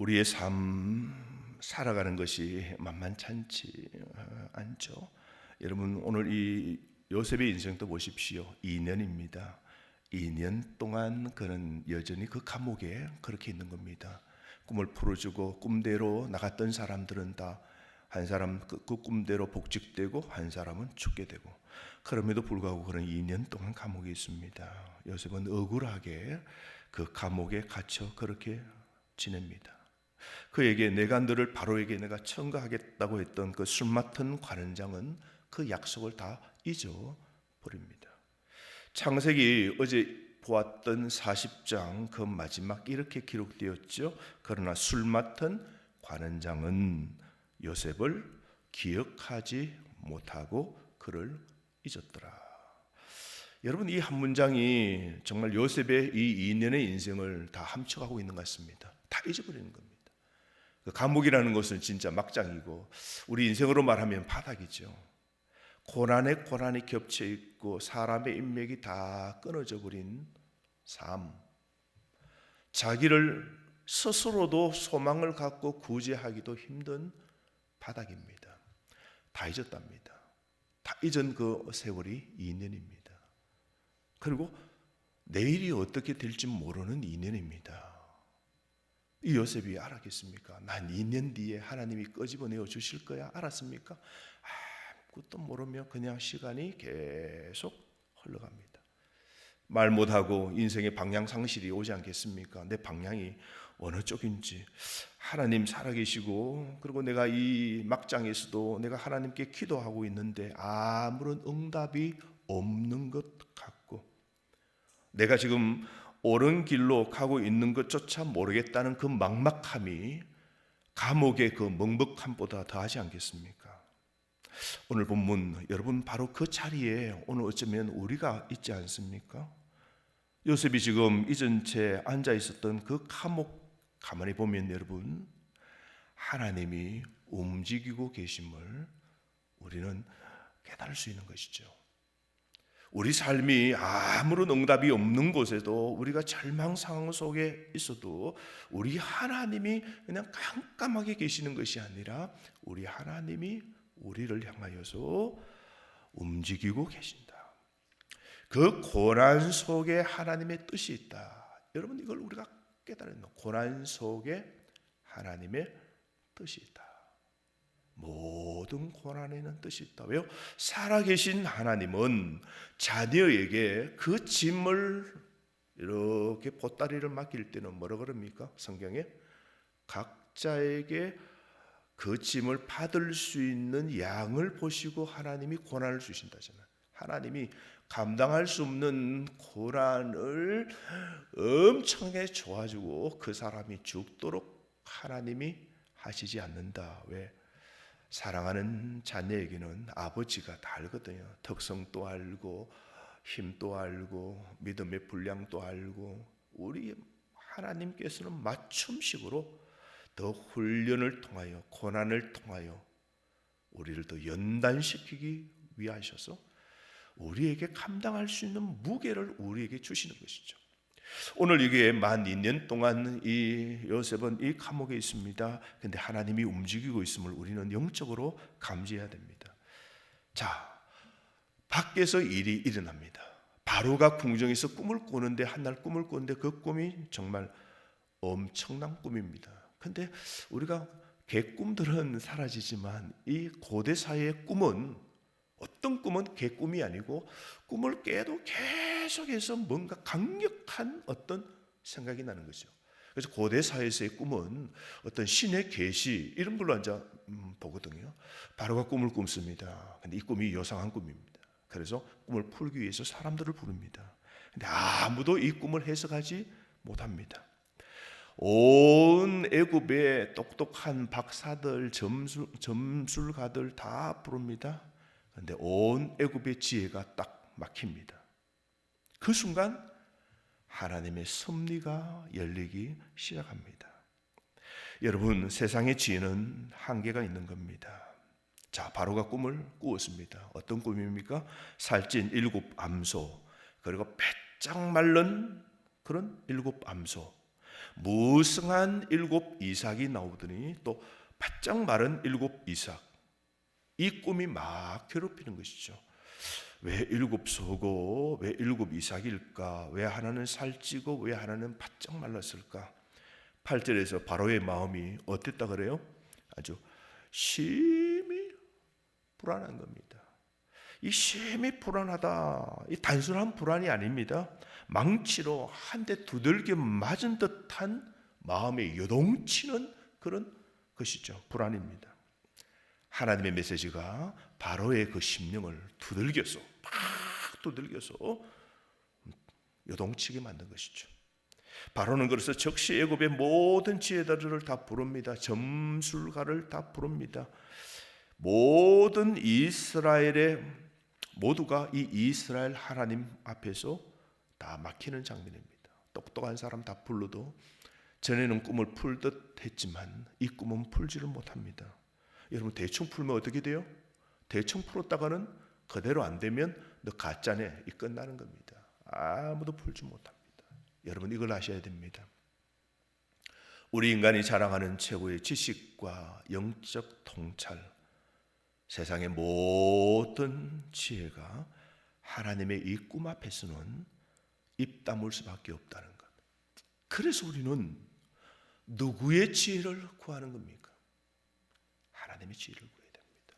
우리의 삶 살아가는 것이 만만찮지 않죠. 여러분 오늘 이 요셉의 인생도 보십시오. 2년입니다. 2년 동안 그는 여전히 그 감옥에 그렇게 있는 겁니다. 꿈을 풀어주고 꿈대로 나갔던 사람들은 다 한 사람 그 꿈대로 복직되고 한 사람은 죽게 되고, 그럼에도 불구하고 그는 2년 동안 감옥에 있습니다. 요셉은 억울하게 그 감옥에 갇혀 그렇게 지냅니다. 그에게 내가 너를 바로에게 내가 청구하겠다고 했던 그 술 맡은 관원장은 그 약속을 다 잊어버립니다. 창세기 어제 보았던 40장 그 마지막 이렇게 기록되었죠. 그러나 술 맡은 관원장은 요셉을 기억하지 못하고 그를 잊었더라. 여러분, 이 한 문장이 정말 요셉의 이 2년의 인생을 다 함축하고 있는 것 같습니다. 다 잊어버리는 겁니다. 감옥이라는 것은 진짜 막장이고 우리 인생으로 말하면 바닥이죠. 고난에 고난이 겹쳐 있고 사람의 인맥이 다 끊어져 버린 삶, 자기를 스스로도 소망을 갖고 구제하기도 힘든 바닥입니다. 다 잊었답니다. 다 잊은 그 세월이 2년입니다. 그리고 내일이 어떻게 될지 모르는 2년입니다. 이 요셉이 알았겠습니까? 난 2년 뒤에 하나님이 끄집어내어 주실 거야. 알았습니까? 아무것도 모르며 그냥 시간이 계속 흘러갑니다. 말 못하고 인생의 방향 상실이 오지 않겠습니까? 내 방향이 어느 쪽인지. 하나님 살아계시고 그리고 내가 이 막장에서도 내가 하나님께 기도하고 있는데 아무런 응답이 없는 것 같고, 내가 지금 옳은 길로 가고 있는 것조차 모르겠다는 그 막막함이 감옥의 그 먹먹함보다 더하지 않겠습니까? 오늘 본문, 여러분 바로 그 자리에 오늘 어쩌면 우리가 있지 않습니까? 요셉이 지금 잊은 채 앉아 있었던 그 감옥 가만히 보면 여러분, 하나님이 움직이고 계심을 우리는 깨달을 수 있는 것이죠. 우리 삶이 아무런 응답이 없는 곳에도 우리가 절망 상황 속에 있어도 우리 하나님이 그냥 깜깜하게 계시는 것이 아니라 우리 하나님이 우리를 향하여서 움직이고 계신다. 그 고난 속에 하나님의 뜻이 있다. 여러분, 이걸 우리가 깨달아야 합니다. 고난 속에 하나님의 뜻이 있다. 모든 고난에는 뜻이 있다. 왜요? 살아계신 하나님은 자녀에게 그 짐을 이렇게 보따리를 맡길 때는 뭐라 그럽니까? 성경에 각자에게 그 짐을 받을 수 있는 양을 보시고 하나님이 고난을 주신다잖아요. 하나님이 감당할 수 없는 고난을 엄청나게 줘가지고 그 사람이 죽도록 하나님이 하시지 않는다. 왜? 사랑하는 자녀에게는 아버지가 다 알거든요. 특성도 알고 힘도 알고 믿음의 분량도 알고, 우리 하나님께서는 맞춤식으로 더 훈련을 통하여 고난을 통하여 우리를 더 연단시키기 위하셔서 우리에게 감당할 수 있는 무게를 우리에게 주시는 것이죠. 오늘 이게 만 2년 동안 이 요셉은 이 감옥에 있습니다. 그런데 하나님이 움직이고 있음을 우리는 영적으로 감지해야 됩니다. 자, 밖에서 일이 일어납니다. 바로가 궁정에서 꿈을 꾸는데, 한날 꿈을 꾸는데 그 꿈이 정말 엄청난 꿈입니다. 근데 우리가 개꿈들은 사라지지만 이 고대 사회의 꿈은, 어떤 꿈은 개꿈이 아니고 꿈을 깨도 계속해서 뭔가 강력한 어떤 생각이 나는 거죠. 그래서 고대 사회에서의 꿈은 어떤 신의 계시 이런 걸로 앉아 보거든요. 바로가 꿈을 꾼습니다. 근데 이 꿈이 요상한 꿈입니다. 그래서 꿈을 풀기 위해서 사람들을 부릅니다. 근데 아무도 이 꿈을 해석하지 못합니다. 온 애굽의 똑똑한 박사들, 점술가들 다 부릅니다. 그런데 온 애굽의 지혜가 딱 막힙니다. 그 순간 하나님의 섭리가 열리기 시작합니다. 여러분, 세상의 지혜는 한계가 있는 겁니다. 자, 바로가 꿈을 꾸었습니다. 어떤 꿈입니까? 살찐 7 암소, 그리고 배짱 마른 그런 7 암소, 무성한 7 이삭이 나오더니 또 바짝 마른 7 이삭, 이 꿈이 막 괴롭히는 것이죠. 왜 7 소고 왜 7 이삭일까? 왜 하나는 살찌고 왜 하나는 바짝 말랐을까? 8절에서 바로의 마음이 어땠다 그래요? 아주 심히 불안한 겁니다. 이 심히 불안하다, 이 단순한 불안이 아닙니다. 망치로 한 대 두들겨 맞은 듯한 마음에 요동치는 그런 것이죠. 불안입니다. 하나님의 메시지가 바로의 그 심령을 두들겨서 팍 두들겨서 요동치게 만든 것이죠. 바로는 그래서 적시 애굽의 모든 지혜자들을 다 부릅니다. 점술가를 다 부릅니다. 모든 이스라엘의 모두가 이 이스라엘 하나님 앞에서 다 막히는 장면입니다. 똑똑한 사람 다 불러도 전에는 꿈을 풀듯 했지만 이 꿈은 풀지를 못합니다. 여러분, 대충 풀면 어떻게 돼요? 대충 풀었다가는 그대로 안 되면 너 가짜네, 이 끝나는 겁니다. 아무도 풀지 못합니다. 여러분, 이걸 아셔야 됩니다. 우리 인간이 자랑하는 최고의 지식과 영적 통찰, 세상의 모든 지혜가 하나님의 이 꿈 앞에서는 입 다물 수밖에 없다는 것. 그래서 우리는 누구의 지혜를 구하는 겁니까? 하나님의 지혜를 구해야 됩니다.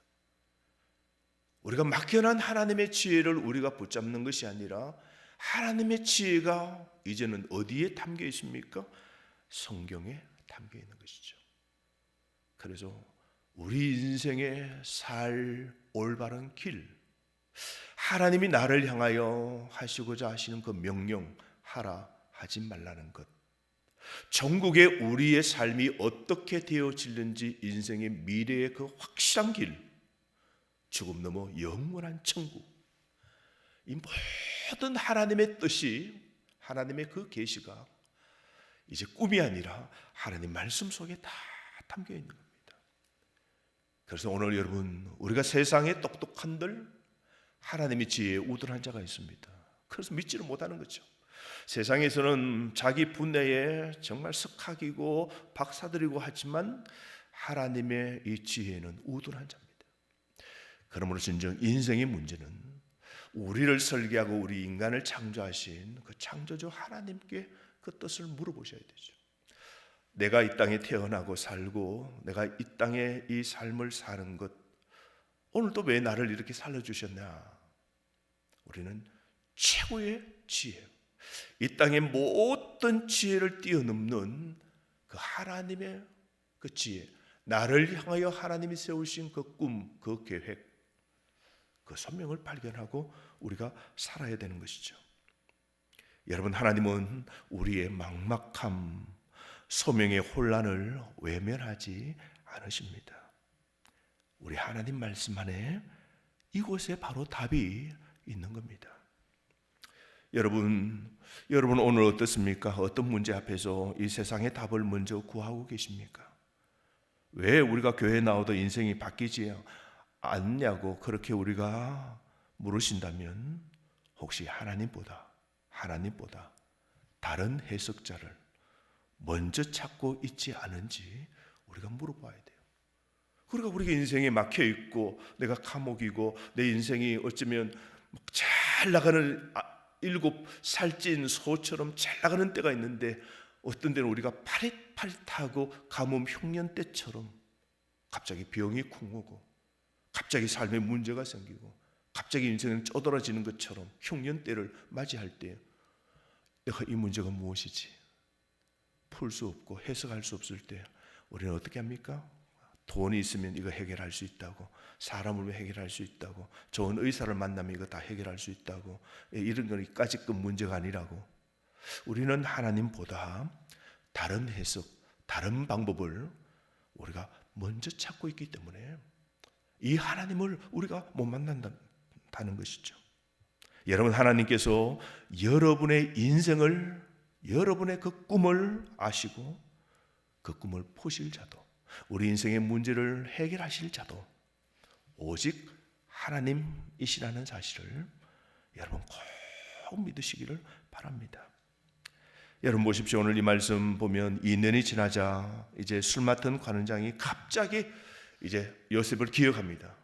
우리가 막연한 하나님의 지혜를 우리가 붙잡는 것이 아니라 하나님의 지혜가 이제는 어디에 담겨 있습니까? 성경에 담겨 있는 것이죠. 그래서 우리 인생에 살 올바른 길, 하나님이 나를 향하여 하시고자 하시는 그 명령, 하라 하지 말라는 것, 전국에 우리의 삶이 어떻게 되어질는지 인생의 미래의 그 확실한 길, 죽음 넘어 영원한 천국, 이 모든 하나님의 뜻이, 하나님의 그 계시가 이제 꿈이 아니라 하나님 말씀 속에 다 담겨 있는 겁니다. 그래서 오늘 여러분, 우리가 세상에 똑똑한들 하나님의 지혜에 우둔한 자가 있습니다. 그래서 믿지를 못하는 거죠. 세상에서는 자기 분야에 정말 석학이고 박사들이고 하지만 하나님의 이 지혜는 우둔한 자입니다. 그러므로 진정 인생의 문제는 우리를 설계하고 우리 인간을 창조하신 그 창조주 하나님께 그 뜻을 물어보셔야 되죠. 내가 이 땅에 태어나고 살고 내가 이 땅에 이 삶을 사는 것, 오늘도 왜 나를 이렇게 살려주셨나? 우리는 최고의 지혜, 이 땅의 모든 지혜를 뛰어넘는 그 하나님의 그 지혜, 나를 향하여 하나님이 세우신 그 꿈, 그 계획, 그 소명을 발견하고 우리가 살아야 되는 것이죠. 여러분, 하나님은 우리의 막막함, 소명의 혼란을 외면하지 않으십니다. 우리 하나님 말씀 안에 이곳에 바로 답이 있는 겁니다. 여러분 오늘 어떻습니까? 어떤 문제 앞에서 이 세상의 답을 먼저 구하고 계십니까? 왜 우리가 교회에 나와도 인생이 바뀌지 않냐고 그렇게 우리가 물으신다면 혹시 하나님보다 다른 해석자를 먼저 찾고 있지 않은지 우리가 물어봐야 돼요. 그러니까 우리가 인생에 막혀 있고 내가 감옥이고 내 인생이 어쩌면 잘 나가는 7 살찐 소처럼 잘 나가는 때가 있는데 어떤 때는 우리가 파릿파릿하고 가뭄 흉년 때처럼 갑자기 병이 쿵 오고 갑자기 삶에 문제가 생기고 갑자기 인생은 쪼들어지는 것처럼 흉년 때를 맞이할 때 내가 이 문제가 무엇이지? 풀 수 없고 해석할 수 없을 때 우리는 어떻게 합니까? 돈이 있으면 이거 해결할 수 있다고, 사람을 해결할 수 있다고, 좋은 의사를 만나면 이거 다 해결할 수 있다고, 이런 거까지급 문제가 아니라고. 우리는 하나님보다 다른 해석, 다른 방법을 우리가 먼저 찾고 있기 때문에 이 하나님을 우리가 못 만난다는 것이죠. 여러분, 하나님께서 여러분의 인생을, 여러분의 그 꿈을 아시고 그 꿈을 포실 자도, 우리 인생의 문제를 해결하실 자도 오직 하나님이시라는 사실을 여러분 꼭 믿으시기를 바랍니다. 여러분 보십시오. 오늘 이 말씀 보면 2년이 지나자 이제 술 맡은 관원장이 갑자기 이제 요셉을 기억합니다.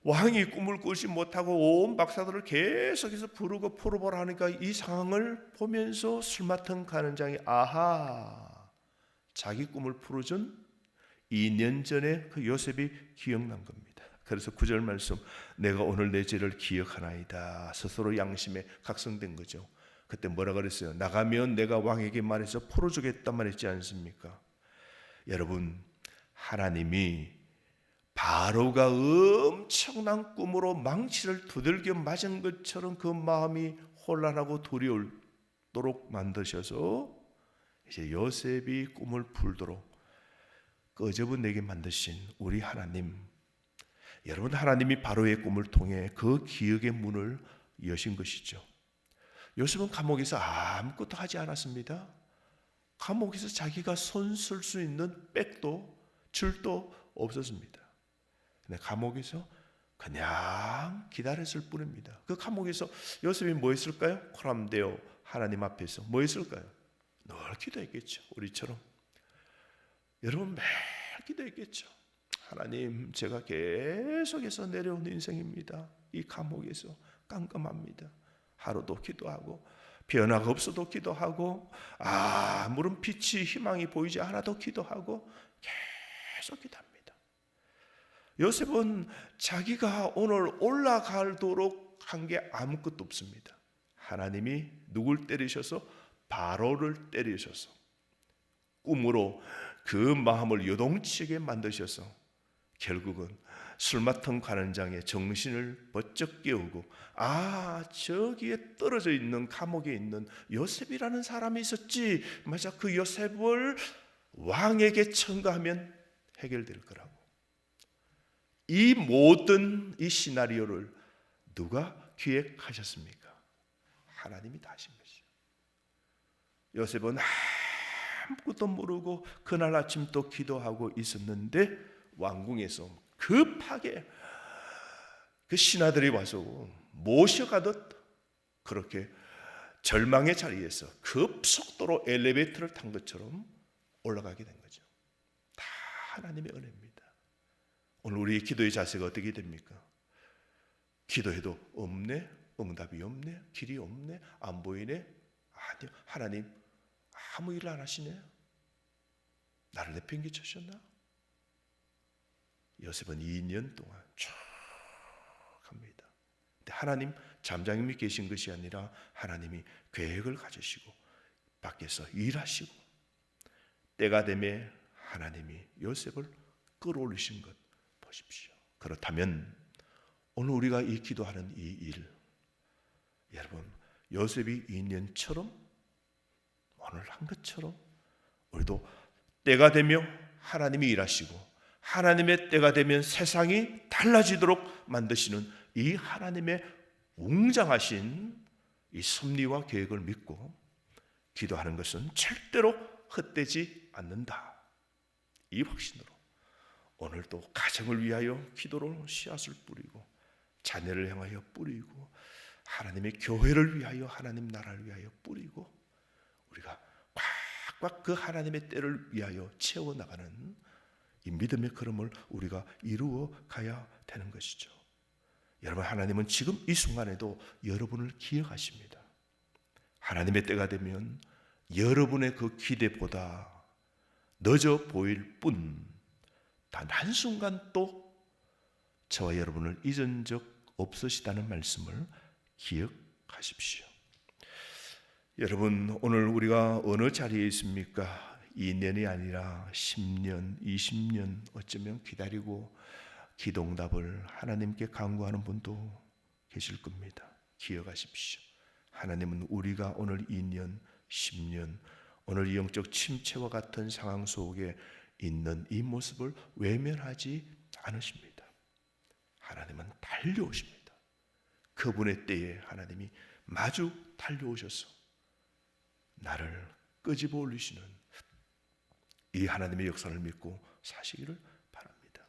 왕이 꿈을 꾸지 못하고 온 박사들을 계속해서 부르고 풀어보라 하니까 이 상황을 보면서 술 맡은 관원장이 아하, 자기 꿈을 풀어준 2년 전에 그 요셉이 기억난 겁니다. 그래서 9절 말씀, 내가 오늘 내 죄를 기억하나이다. 스스로 양심에 각성된 거죠. 그때 뭐라 그랬어요? 나가면 내가 왕에게 말해서 풀어주겠단 말했지 않습니까? 여러분, 하나님이 바로가 엄청난 꿈으로 망치를 두들겨 맞은 것처럼 그 마음이 혼란하고 두려울도록 만드셔서 이제 요셉이 꿈을 풀도록 끄집어내게 만드신 우리 하나님, 여러분, 하나님이 바로의 꿈을 통해 그 기억의 문을 여신 것이죠. 요셉은 감옥에서 아무것도 하지 않았습니다. 감옥에서 자기가 손 쓸 수 있는 백도 줄도 없었습니다. 근데 감옥에서 그냥 기다렸을 뿐입니다. 그 감옥에서 요셉이 뭐 했을까요? 코람데오 하나님 앞에서 뭐 했을까요? 늘 기도했겠죠. 우리처럼. 여러분 매일 기도했겠죠. 하나님, 제가 계속해서 내려온 인생입니다. 이 감옥에서 깜깜합니다. 하루도 기도하고 변화가 없어도 기도하고 아무런 빛이 희망이 보이지 않아도 기도하고 계속 기도합니다. 요셉은 자기가 오늘 올라가도록 한 게 아무것도 없습니다. 하나님이 누굴 때리셔서? 바로를 때리셔서 꿈으로 그 마음을 요동치게 만드셔서 결국은 술 맡은 관원장의 정신을 번쩍 깨우고 저기에 떨어져 있는 감옥에 있는 요셉이라는 사람이 있었지, 맞아, 그 요셉을 왕에게 청구하면 해결될 거라고. 이 모든 이 시나리오를 누가 기획하셨습니까? 하나님이 다 하신 것이죠. 요셉은 아무것도 모르고 그날 아침 또 기도하고 있었는데 왕궁에서 급하게 그 신하들이 와서 모셔가듯 그렇게 절망의 자리에서 급속도로 엘리베이터를 탄 것처럼 올라가게 된 거죠. 다 하나님의 은혜입니다. 오늘 우리의 기도의 자세가 어떻게 됩니까? 기도해도 없네, 응답이 없네, 길이 없네, 안 보이네. 아니요, 하나님 아무 일을 안 하시네. 나를 내팽개치셨나? 요셉은 2년 동안 쭉 갑니다. 근데 하나님 잠잠히 계신 것이 아니라 하나님이 계획을 가지시고 밖에서 일하시고 때가 되면 하나님이 요셉을 끌어올리신 것 보십시오. 그렇다면 오늘 우리가 이 기도하는 이 일, 여러분, 요셉이 2년처럼 오늘 한 것처럼 우리도 때가 되며 하나님이 일하시고 하나님의 때가 되면 세상이 달라지도록 만드시는 이 하나님의 웅장하신 이 섭리와 계획을 믿고 기도하는 것은 절대로 헛되지 않는다. 이 확신으로 오늘도 가정을 위하여 기도로 씨앗을 뿌리고 자녀를 향하여 뿌리고 하나님의 교회를 위하여 하나님 나라를 위하여 뿌리고 우리가 꽉꽉 그 하나님의 때를 위하여 채워나가는 이 믿음의 걸음을 우리가 이루어 가야 되는 것이죠. 여러분, 하나님은 지금 이 순간에도 여러분을 기억하십니다. 하나님의 때가 되면 여러분의 그 기대보다 늦어 보일 뿐 단 한순간 또 저와 여러분을 잊은 적 없으시다는 말씀을 기억하십시오. 여러분, 오늘 우리가 어느 자리에 있습니까? 2년이 아니라 10년, 20년 어쩌면 기다리고 기도응답을 하나님께 간구하는 분도 계실 겁니다. 기억하십시오. 하나님은 우리가 오늘 2년, 10년, 오늘 영적 침체와 같은 상황 속에 있는 이 모습을 외면하지 않으십니다. 하나님은 달려오십니다. 그분의 때에 하나님이 마주 달려오셔서 나를 끄집어 올리시는 이 하나님의 역사를 믿고 사시기를 바랍니다.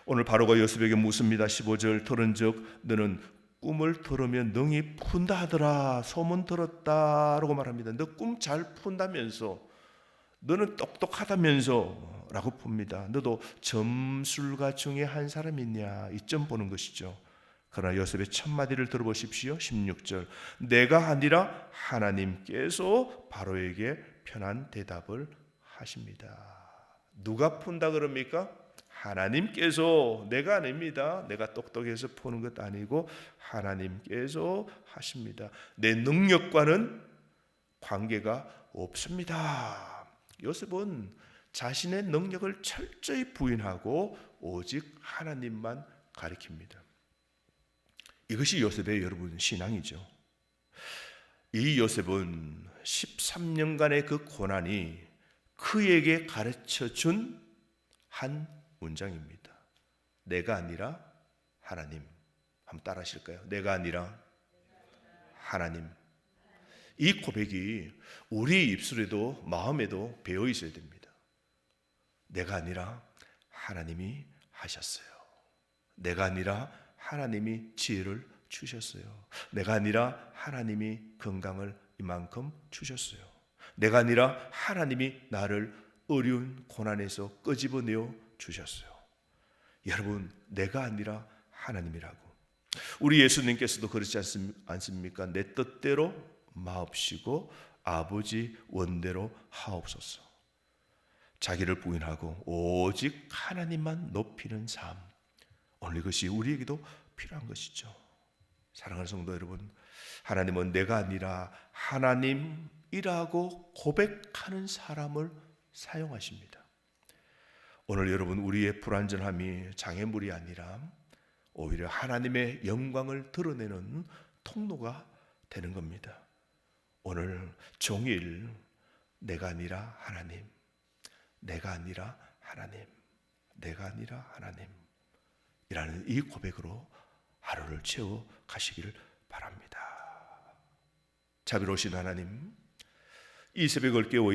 오늘 바로가 요셉에게 묻습니다. 15절, 들은즉 너는 꿈을 들으면 능히 푼다 하더라. 소문 들었다라고 말합니다. 너 꿈 잘 푼다면서, 너는 똑똑하다면서 라고 풉니다. 너도 점술가 중에 한 사람이냐, 이점 보는 것이죠. 그러나 요셉의 첫 마디를 들어보십시오. 16절, 내가 아니라 하나님께서 바로에게 편한 대답을 하십니다. 누가 푼다 그럽니까? 하나님께서. 내가 아닙니다. 내가 똑똑해서 푸는 것 아니고 하나님께서 하십니다. 내 능력과는 관계가 없습니다. 요셉은 자신의 능력을 철저히 부인하고 오직 하나님만 가리킵니다. 이것이 요셉의 여러분 신앙이죠. 이 요셉은 13년간의 그 고난이 그에게 가르쳐준 한 문장입니다. 내가 아니라 하나님. 한번 따라 하실까요? 내가 아니라 하나님. 이 고백이 우리 입술에도 마음에도 배어 있어야 됩니다. 내가 아니라 하나님이 하셨어요. 내가 아니라 하나님이 지혜를 주셨어요. 내가 아니라 하나님이 건강을 이만큼 주셨어요. 내가 아니라 하나님이 나를 어려운 고난에서 끄집어내어 주셨어요. 여러분, 내가 아니라 하나님이라고. 우리 예수님께서도 그렇지 않습니까? 내 뜻대로 마옵시고 아버지 원대로 하옵소서. 자기를 부인하고 오직 하나님만 높이는 삶, 오늘 이것이 우리에게도 필요한 것이죠. 사랑하는 성도 여러분, 하나님은 내가 아니라 하나님이라고 고백하는 사람을 사용하십니다. 오늘 여러분, 우리의 불완전함이 장애물이 아니라 오히려 하나님의 영광을 드러내는 통로가 되는 겁니다. 오늘 종일 내가 아니라 하나님, 내가 아니라 하나님, 내가 아니라 하나님 이라는 이 고백으로 하루를 채워 가시기를 바랍니다. 자비로우신 하나님, 이 새벽을 깨워